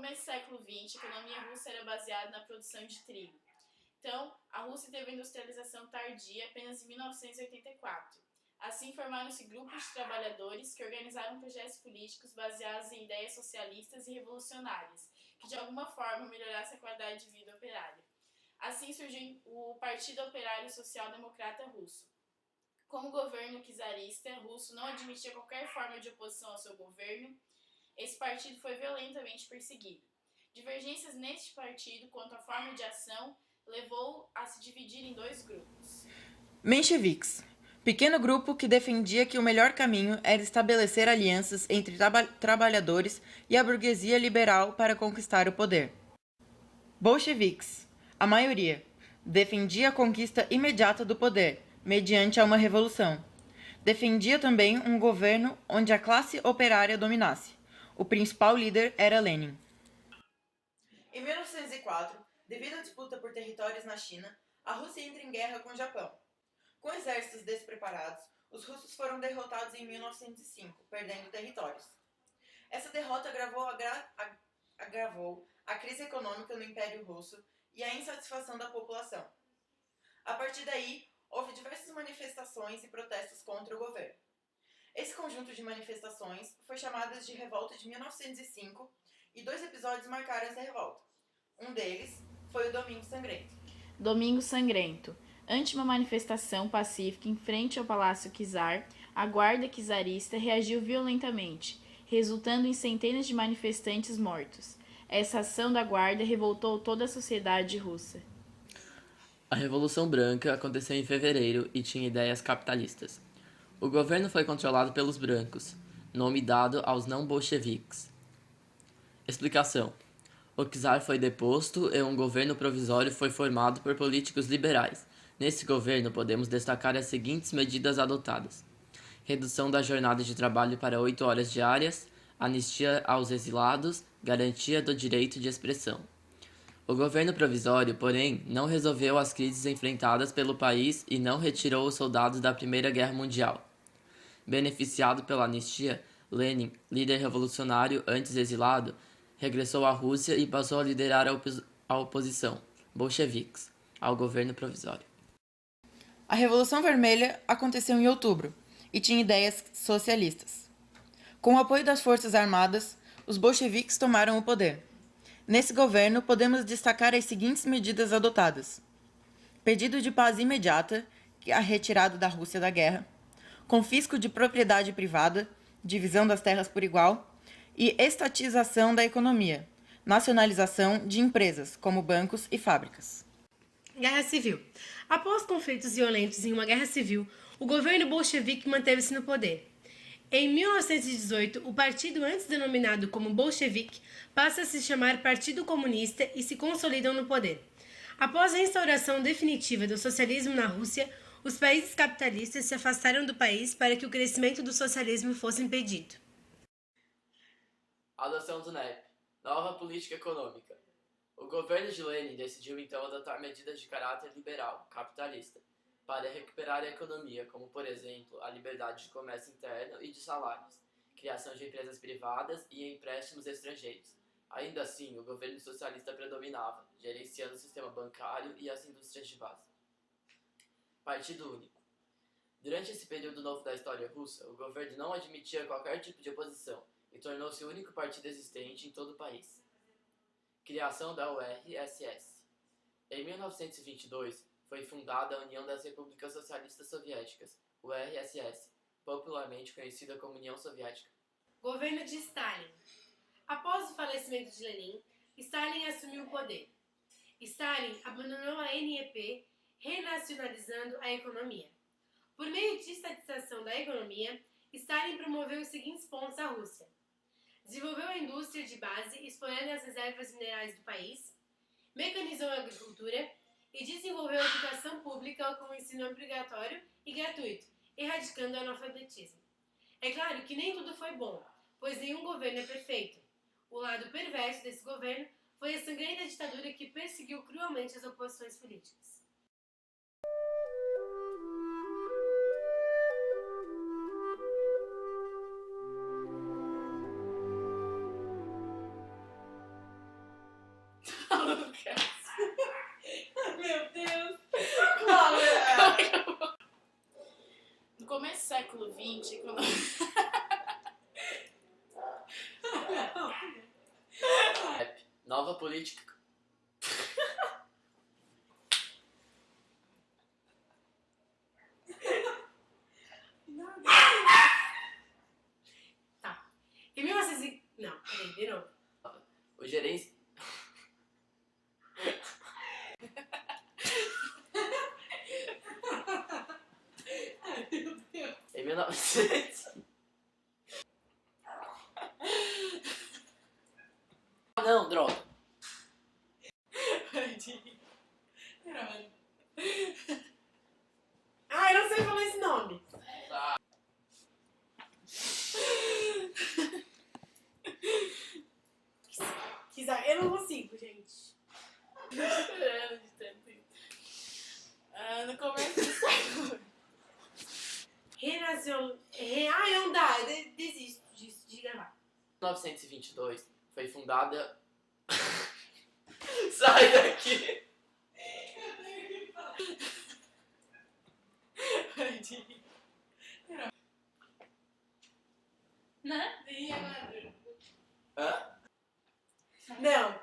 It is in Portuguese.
começo do século XX, a economia russa era baseada na produção de trigo. Então, a Rússia teve a industrialização tardia apenas em 1984. Assim, formaram-se grupos de trabalhadores que organizaram projetos políticos baseados em ideias socialistas e revolucionárias, que de alguma forma melhorassem a qualidade de vida operária. Assim surgiu o Partido Operário Social Democrata Russo. Como o governo czarista russo não admitia qualquer forma de oposição ao seu governo, esse partido foi violentamente perseguido. Divergências neste partido quanto à forma de ação levou a se dividir em dois grupos. Mencheviques, pequeno grupo que defendia que o melhor caminho era estabelecer alianças entre trabalhadores e a burguesia liberal para conquistar o poder. Bolcheviques, a maioria, defendia a conquista imediata do poder, mediante uma revolução. Defendia também um governo onde a classe operária dominasse. O principal líder era Lenin. Em 1904, devido à disputa por territórios na China, a Rússia entra em guerra com o Japão. Com exércitos despreparados, os russos foram derrotados em 1905, perdendo territórios. Essa derrota agravou a crise econômica no Império Russo e a insatisfação da população. A partir daí, houve diversas manifestações e protestos contra o governo. Esse conjunto de manifestações foi chamado de Revolta de 1905 e 2 episódios marcaram essa revolta. Um deles foi o Domingo Sangrento. Domingo Sangrento. Ante uma manifestação pacífica em frente ao Palácio Czar, a guarda czarista reagiu violentamente, resultando em centenas de manifestantes mortos. Essa ação da guarda revoltou toda a sociedade russa. A Revolução Branca aconteceu em fevereiro e tinha ideias capitalistas. O governo foi controlado pelos brancos, nome dado aos não-bolcheviques. Explicação: o czar foi deposto e um governo provisório foi formado por políticos liberais. Nesse governo podemos destacar as seguintes medidas adotadas: redução da jornada de trabalho para 8 horas diárias, anistia aos exilados, garantia do direito de expressão. O governo provisório, porém, não resolveu as crises enfrentadas pelo país e não retirou os soldados da Primeira Guerra Mundial. Beneficiado pela anistia, Lenin, líder revolucionário antes exilado, regressou à Rússia e passou a liderar a oposição, bolcheviques, ao governo provisório. A Revolução Vermelha aconteceu em outubro e tinha ideias socialistas. Com o apoio das forças armadas, os bolcheviques tomaram o poder. Nesse governo, podemos destacar as seguintes medidas adotadas: pedido de paz imediata, que é a retirada da Rússia da guerra, confisco de propriedade privada, divisão das terras por igual, e estatização da economia, nacionalização de empresas, como bancos e fábricas. Guerra Civil. Após conflitos violentos em uma guerra civil, o governo bolchevique manteve-se no poder. Em 1918, o partido antes denominado como bolchevique passa a se chamar Partido Comunista e se consolidam no poder. Após a instauração definitiva do socialismo na Rússia, os países capitalistas se afastaram do país para que o crescimento do socialismo fosse impedido. Adoção do NEP, nova política econômica. O governo de Lenin decidiu então adotar medidas de caráter liberal, capitalista, para recuperar a economia, como, por exemplo, a liberdade de comércio interno e de salários, criação de empresas privadas e empréstimos estrangeiros. Ainda assim, o governo socialista predominava, gerenciando o sistema bancário e as indústrias de base. Partido único. Durante esse período novo da história russa, o governo não admitia qualquer tipo de oposição e tornou-se o único partido existente em todo o país. Criação da URSS. Em 1922, foi fundada a União das Repúblicas Socialistas Soviéticas, URSS, popularmente conhecida como União Soviética. Governo de Stalin. Após o falecimento de Lenin, Stalin assumiu o poder. Stalin abandonou a NEP, renacionalizando a economia. Por meio de estatização da economia, Stalin promoveu os seguintes pontos à Rússia: desenvolveu a indústria de base, explorando as reservas minerais do país, mecanizou a agricultura e desenvolveu a educação pública com ensino obrigatório e gratuito, erradicando o analfabetismo. É claro que nem tudo foi bom, pois nenhum governo é perfeito. O lado perverso desse governo foi a sangrenta ditadura que perseguiu cruelmente as oposições políticas. Lucas. Meu Deus. No começo do século XX, quando... Nova política. Tá. Em 1900... Não, peraí, de novo. O gerente. Em 1900. Não, droga. Ah, eu não sei falar esse nome. Tá. Eu não consigo, gente. No começo do século... Ai, não dá. Desisto de gravar. Em 1922 foi fundada. Sai daqui! Né? E agora? Hã? Não.